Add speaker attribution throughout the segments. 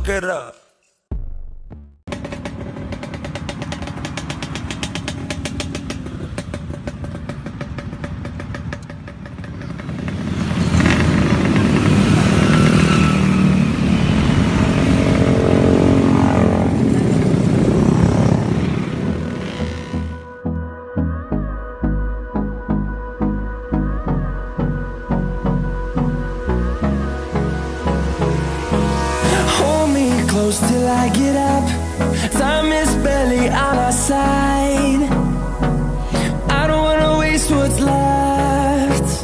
Speaker 1: fuck it up.
Speaker 2: Close till I get up. Time is barely on our side. I don't wanna waste what's left.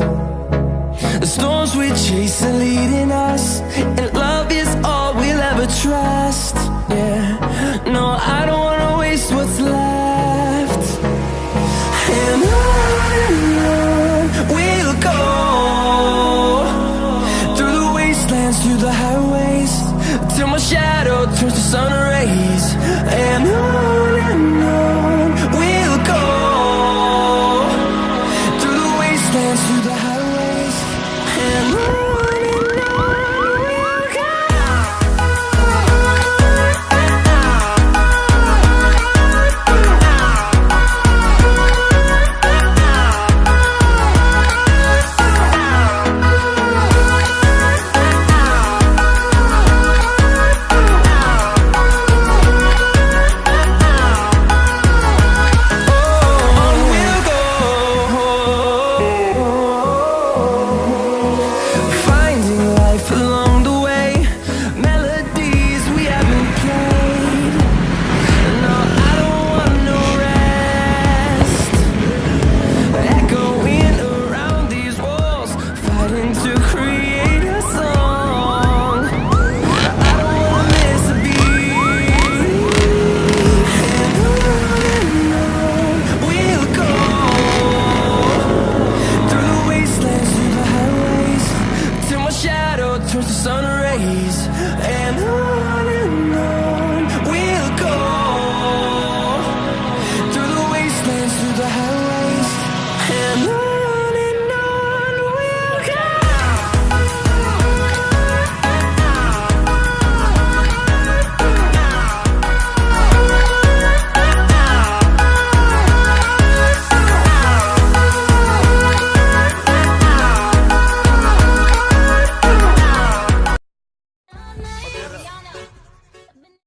Speaker 2: The storms we chase are leading us, and love is all we'll ever trust. Yeah, no, I don't wanna waste what's left. And on we'll go, through the wastelands, through the highways, till my shadow turns to sun rays. And on